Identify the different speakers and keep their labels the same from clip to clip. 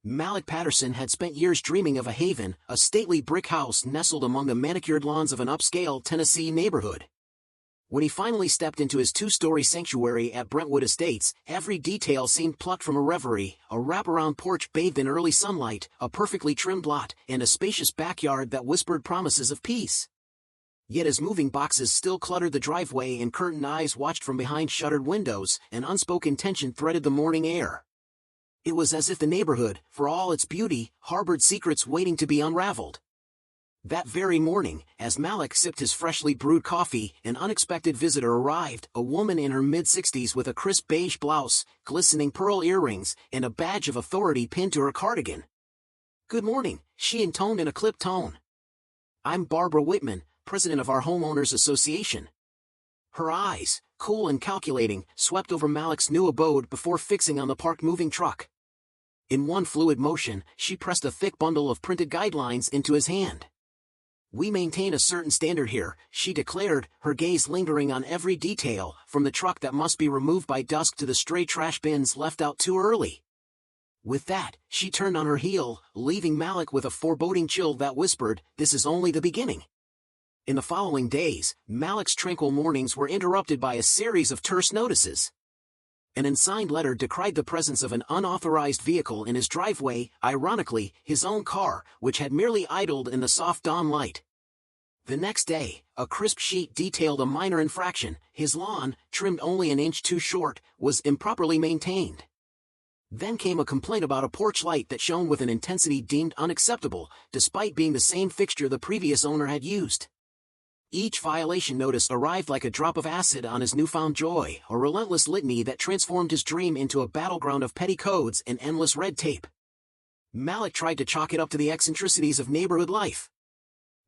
Speaker 1: Malik Patterson had spent years dreaming of a haven, a stately brick house nestled among the manicured lawns of an upscale Tennessee neighborhood. When he finally stepped into his two-story sanctuary at Brentwood Estates, every detail seemed plucked from a reverie: a wraparound porch bathed in early sunlight, a perfectly trimmed lot, and a spacious backyard that whispered promises of peace. Yet as moving boxes still cluttered the driveway and curtained eyes watched from behind shuttered windows, an unspoken tension threaded the morning air. It was as if the neighborhood, for all its beauty, harbored secrets waiting to be unraveled. That very morning, as Malik sipped his freshly brewed coffee, an unexpected visitor arrived, a woman in her mid-60s with a crisp beige blouse, glistening pearl earrings, and a badge of authority pinned to her cardigan. "Good morning," she intoned in a clipped tone. "I'm Barbara Whitman, president of our Homeowners Association." Her eyes, cool and calculating, swept over Malik's new abode before fixing on the parked moving truck. In one fluid motion, she pressed a thick bundle of printed guidelines into his hand. "We maintain a certain standard here," she declared, her gaze lingering on every detail, from the truck that must be removed by dusk to the stray trash bins left out too early. With that, she turned on her heel, leaving Malik with a foreboding chill that whispered, "This is only the beginning." In the following days, Malik's tranquil mornings were interrupted by a series of terse notices. An unsigned letter decried the presence of an unauthorized vehicle in his driveway, ironically, his own car, which had merely idled in the soft dawn light. The next day, a crisp sheet detailed a minor infraction: his lawn, trimmed only an inch too short, was improperly maintained. Then came a complaint about a porch light that shone with an intensity deemed unacceptable, despite being the same fixture the previous owner had used. Each violation notice arrived like a drop of acid on his newfound joy, a relentless litany that transformed his dream into a battleground of petty codes and endless red tape. Malik tried to chalk it up to the eccentricities of neighborhood life.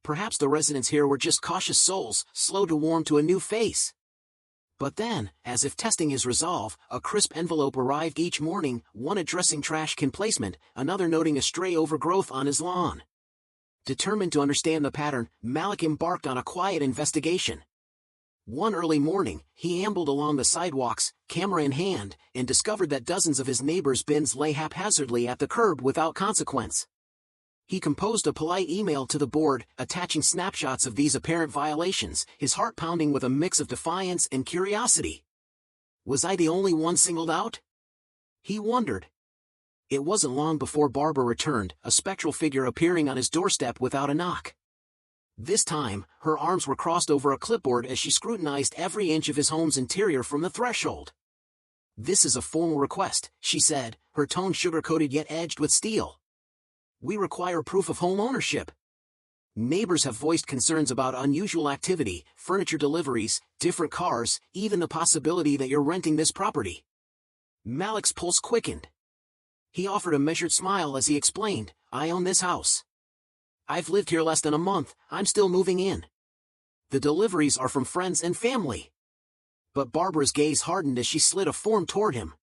Speaker 1: Perhaps the residents here were just cautious souls, slow to warm to a new face. But then, as if testing his resolve, a crisp envelope arrived each morning, one addressing trash can placement, another noting a stray overgrowth on his lawn. Determined to understand the pattern, Malik embarked on a quiet investigation. One early morning, he ambled along the sidewalks, camera in hand, and discovered that dozens of his neighbors' bins lay haphazardly at the curb without consequence. He composed a polite email to the board, attaching snapshots of these apparent violations, his heart pounding with a mix of defiance and curiosity. Was I the only one singled out? He wondered. It wasn't long before Barbara returned, a spectral figure appearing on his doorstep without a knock. This time, her arms were crossed over a clipboard as she scrutinized every inch of his home's interior from the threshold. "This is a formal request," she said, her tone sugar-coated yet edged with steel. "We require proof of home ownership. Neighbors have voiced concerns about unusual activity, furniture deliveries, different cars, even the possibility that you're renting this property." Malik's pulse quickened. He offered a measured smile as he explained, "I own this house. I've lived here less than a month, I'm still moving in. The deliveries are from friends and family." But Barbara's gaze hardened as she slid a form toward him.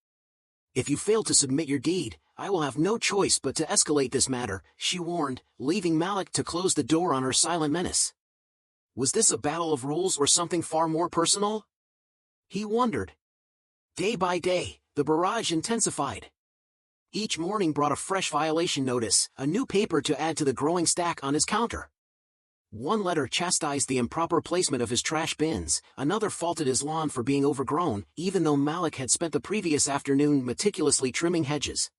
Speaker 1: "If you fail to submit your deed, I will have no choice but to escalate this matter," she warned, leaving Malik to close the door on her silent menace. Was this a battle of rules or something far more personal? He wondered. Day by day, the barrage intensified. Each morning brought a fresh violation notice, a new paper to add to the growing stack on his counter. One letter chastised the improper placement of his trash bins, another faulted his lawn for being overgrown, even though Malik had spent the previous afternoon meticulously trimming hedges.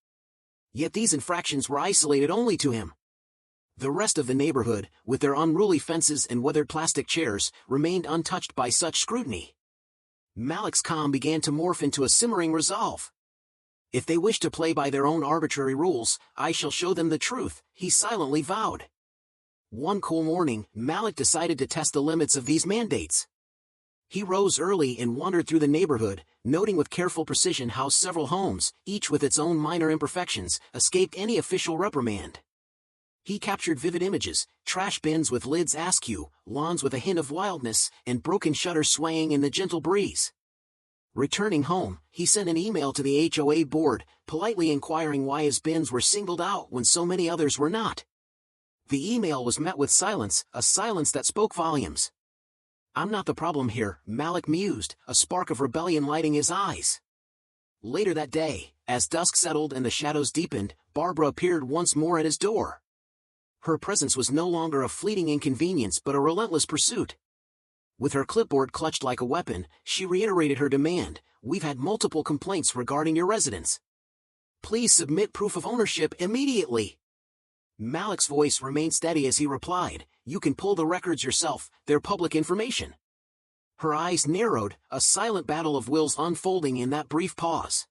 Speaker 1: Yet these infractions were isolated only to him. The rest of the neighborhood, with their unruly fences and weathered plastic chairs, remained untouched by such scrutiny. Malik's calm began to morph into a simmering resolve. "If they wish to play by their own arbitrary rules, I shall show them the truth," he silently vowed. One cool morning, Malik decided to test the limits of these mandates. He rose early and wandered through the neighborhood, noting with careful precision how several homes, each with its own minor imperfections, escaped any official reprimand. He captured vivid images: trash bins with lids askew, lawns with a hint of wildness, and broken shutters swaying in the gentle breeze. Returning home, he sent an email to the HOA board, politely inquiring why his bins were singled out when so many others were not. The email was met with silence, a silence that spoke volumes. "I'm not the problem here," Malik mused, a spark of rebellion lighting his eyes. Later that day, as dusk settled and the shadows deepened, Barbara appeared once more at his door. Her presence was no longer a fleeting inconvenience but a relentless pursuit. With her clipboard clutched like a weapon, she reiterated her demand, "We've had multiple complaints regarding your residence. Please submit proof of ownership immediately." Malik's voice remained steady as he replied, "You can pull the records yourself, they're public information." Her eyes narrowed, a silent battle of wills unfolding in that brief pause.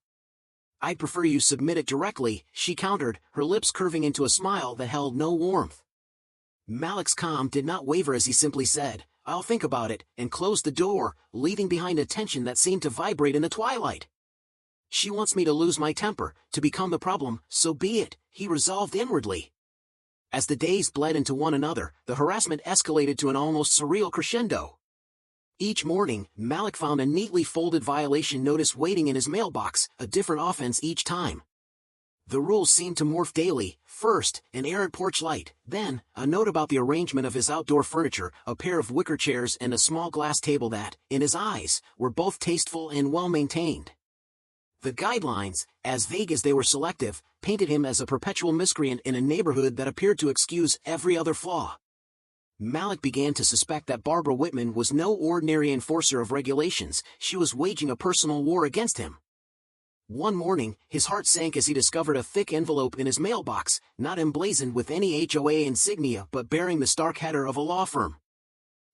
Speaker 1: "I'd prefer you submit it directly," she countered, her lips curving into a smile that held no warmth. Malik's calm did not waver as he simply said, "I'll think about it," and closed the door, leaving behind a tension that seemed to vibrate in the twilight. "She wants me to lose my temper, to become the problem, so be it," he resolved inwardly. As the days bled into one another, the harassment escalated to an almost surreal crescendo. Each morning, Malik found a neatly folded violation notice waiting in his mailbox, a different offense each time. The rules seemed to morph daily. First, an errant porch light, then, a note about the arrangement of his outdoor furniture, a pair of wicker chairs and a small glass table that, in his eyes, were both tasteful and well-maintained. The guidelines, as vague as they were selective, painted him as a perpetual miscreant in a neighborhood that appeared to excuse every other flaw. Malik began to suspect that Barbara Whitman was no ordinary enforcer of regulations, she was waging a personal war against him. One morning, his heart sank as he discovered a thick envelope in his mailbox, not emblazoned with any HOA insignia but bearing the stark header of a law firm.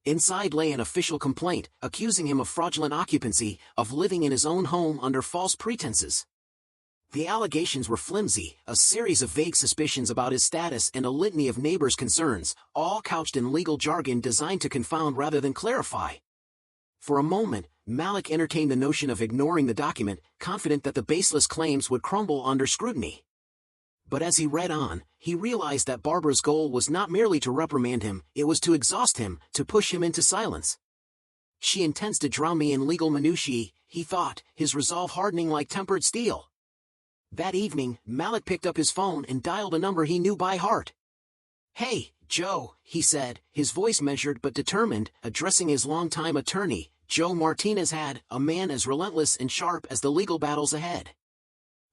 Speaker 1: Inside lay an official complaint, accusing him of fraudulent occupancy, of living in his own home under false pretenses. The allegations were flimsy, a series of vague suspicions about his status and a litany of neighbors' concerns, all couched in legal jargon designed to confound rather than clarify. For a moment, Malik entertained the notion of ignoring the document, confident that the baseless claims would crumble under scrutiny. But as he read on, he realized that Barbara's goal was not merely to reprimand him, it was to exhaust him, to push him into silence. "She intends to drown me in legal minutiae," he thought, his resolve hardening like tempered steel. That evening, Malik picked up his phone and dialed a number he knew by heart. "Hey, Joe," he said, his voice measured but determined, addressing his longtime attorney, Joe Martinez had, a man as relentless and sharp as the legal battles ahead.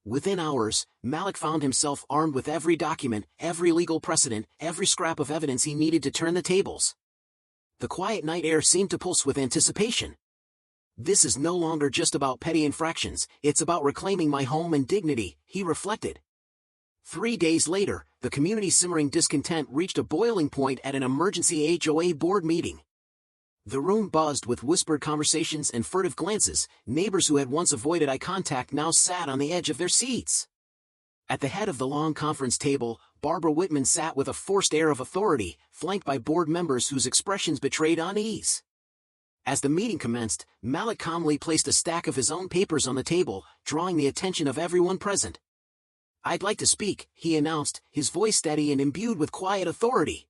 Speaker 1: Within hours, Malik found himself armed with every document, every legal precedent, every scrap of evidence he needed to turn the tables. The quiet night air seemed to pulse with anticipation. "This is no longer just about petty infractions, it's about reclaiming my home and dignity," he reflected. 3 days later, the community's simmering discontent reached a boiling point at an emergency HOA board meeting. The room buzzed with whispered conversations and furtive glances. Neighbors who had once avoided eye contact now sat on the edge of their seats. At the head of the long conference table, Barbara Whitman sat with a forced air of authority, flanked by board members whose expressions betrayed unease. As the meeting commenced, Malik calmly placed a stack of his own papers on the table, drawing the attention of everyone present. "I'd like to speak," he announced, his voice steady and imbued with quiet authority.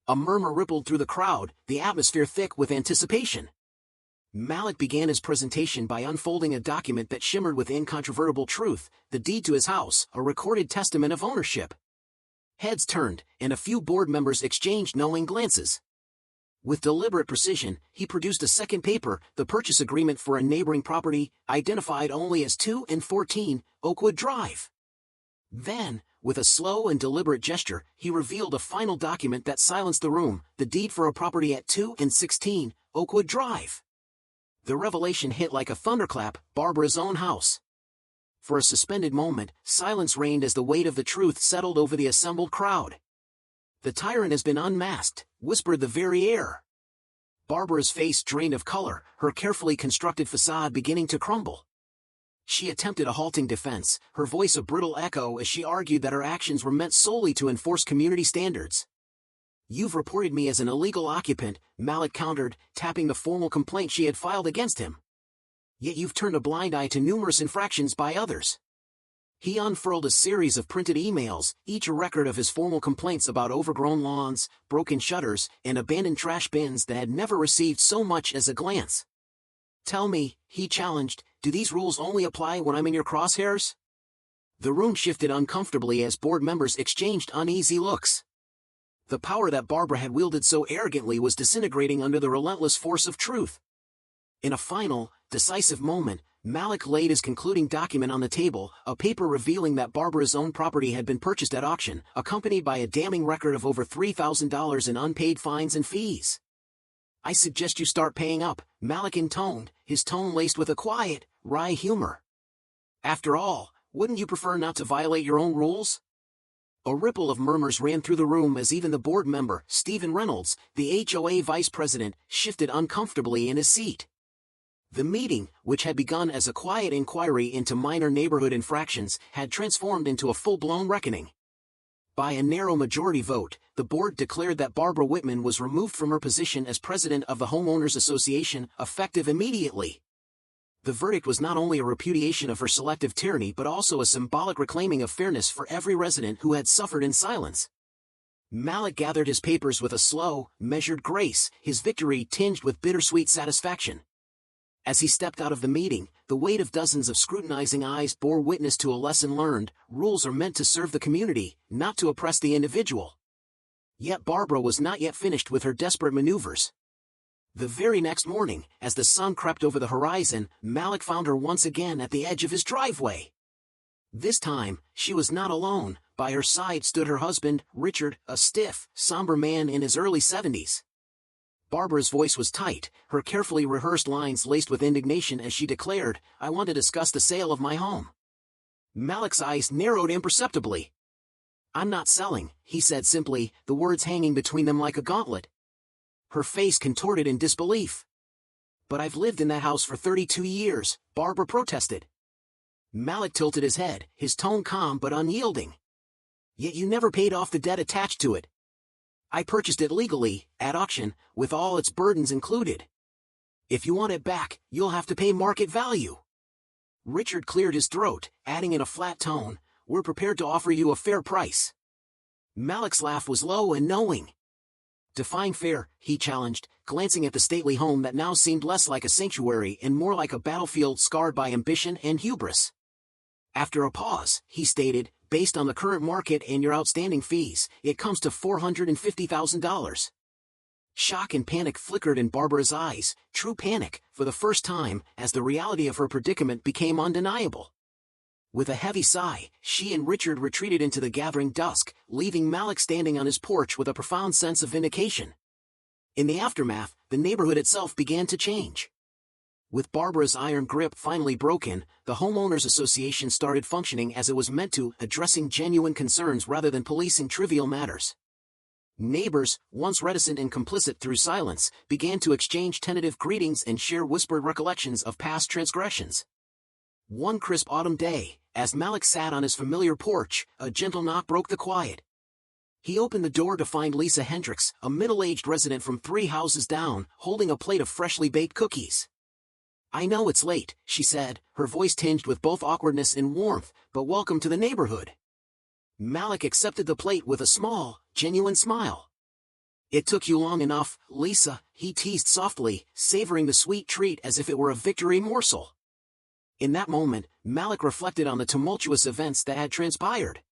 Speaker 1: A murmur rippled through the crowd, the atmosphere thick with anticipation. Malik began his presentation by unfolding a document that shimmered with incontrovertible truth, the deed to his house, a recorded testament of ownership. Heads turned, and a few board members exchanged knowing glances. With deliberate precision, he produced a second paper, the purchase agreement for a neighboring property, identified only as 2 and 14, Oakwood Drive. Then, with a slow and deliberate gesture, he revealed a final document that silenced the room, the deed for a property at 2 and 16, Oakwood Drive. The revelation hit like a thunderclap, Barbara's own house. For a suspended moment, silence reigned as the weight of the truth settled over the assembled crowd. "The tyrant has been unmasked," whispered the very air. Barbara's face drained of color, her carefully constructed facade beginning to crumble. She attempted a halting defense, her voice a brittle echo as she argued that her actions were meant solely to enforce community standards. "You've reported me as an illegal occupant," Malik countered, tapping the formal complaint she had filed against him. "Yet you've turned a blind eye to numerous infractions by others." He unfurled a series of printed emails, each a record of his formal complaints about overgrown lawns, broken shutters, and abandoned trash bins that had never received so much as a glance. "Tell me," he challenged, "do these rules only apply when I'm in your crosshairs?" The room shifted uncomfortably as board members exchanged uneasy looks. The power that Barbara had wielded so arrogantly was disintegrating under the relentless force of truth. In a final, decisive moment, Malik laid his concluding document on the table, a paper revealing that Barbara's own property had been purchased at auction, accompanied by a damning record of over $3,000 in unpaid fines and fees. "I suggest you start paying up," Malik intoned, his tone laced with a quiet, wry humor. "After all, wouldn't you prefer not to violate your own rules?" A ripple of murmurs ran through the room as even the board member, Stephen Reynolds, the HOA vice president, shifted uncomfortably in his seat. The meeting, which had begun as a quiet inquiry into minor neighborhood infractions, had transformed into a full-blown reckoning. By a narrow majority vote, the board declared that Barbara Whitman was removed from her position as president of the Homeowners Association, effective immediately. The verdict was not only a repudiation of her selective tyranny but also a symbolic reclaiming of fairness for every resident who had suffered in silence. Malik gathered his papers with a slow, measured grace, his victory tinged with bittersweet satisfaction. As he stepped out of the meeting, the weight of dozens of scrutinizing eyes bore witness to a lesson learned: rules are meant to serve the community, not to oppress the individual. Yet Barbara was not yet finished with her desperate maneuvers. The very next morning, as the sun crept over the horizon, Malik found her once again at the edge of his driveway. This time, she was not alone. By her side stood her husband, Richard, a stiff, somber man in his early 70s. Barbara's voice was tight, her carefully rehearsed lines laced with indignation as she declared, "I want to discuss the sale of my home." Malik's eyes narrowed imperceptibly. "I'm not selling," he said simply, the words hanging between them like a gauntlet. Her face contorted in disbelief. "But I've lived in that house for 32 years, Barbara protested. Malik tilted his head, his tone calm but unyielding. "Yet you never paid off the debt attached to it. I purchased it legally, at auction, with all its burdens included. If you want it back, you'll have to pay market value." Richard cleared his throat, adding in a flat tone, "We're prepared to offer you a fair price." Malik's laugh was low and knowing. "Define fair," he challenged, glancing at the stately home that now seemed less like a sanctuary and more like a battlefield scarred by ambition and hubris. After a pause, he stated, "Based on the current market and your outstanding fees, it comes to $450,000. Shock and panic flickered in Barbara's eyes, true panic, for the first time, as the reality of her predicament became undeniable. With a heavy sigh, she and Richard retreated into the gathering dusk, leaving Malik standing on his porch with a profound sense of vindication. In the aftermath, the neighborhood itself began to change. With Barbara's iron grip finally broken, the Homeowners Association started functioning as it was meant to, addressing genuine concerns rather than policing trivial matters. Neighbors, once reticent and complicit through silence, began to exchange tentative greetings and share whispered recollections of past transgressions. One crisp autumn day, as Malik sat on his familiar porch, a gentle knock broke the quiet. He opened the door to find Lisa Hendricks, a middle-aged resident from 3 houses down, holding a plate of freshly baked cookies. "I know it's late," she said, her voice tinged with both awkwardness and warmth, "but welcome to the neighborhood." Malik accepted the plate with a small, genuine smile. "It took you long enough, Lisa," he teased softly, savoring the sweet treat as if it were a victory morsel. In that moment, Malik reflected on the tumultuous events that had transpired.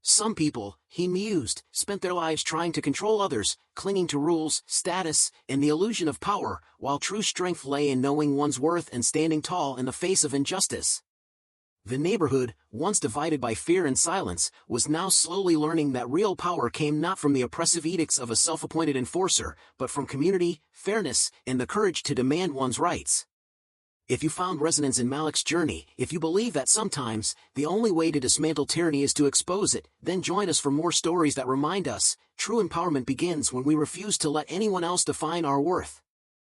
Speaker 1: Some people, he mused, spent their lives trying to control others, clinging to rules, status, and the illusion of power, while true strength lay in knowing one's worth and standing tall in the face of injustice. The neighborhood, once divided by fear and silence, was now slowly learning that real power came not from the oppressive edicts of a self-appointed enforcer, but from community, fairness, and the courage to demand one's rights. If you found resonance in Malik's journey, if you believe that sometimes, the only way to dismantle tyranny is to expose it, then join us for more stories that remind us, true empowerment begins when we refuse to let anyone else define our worth.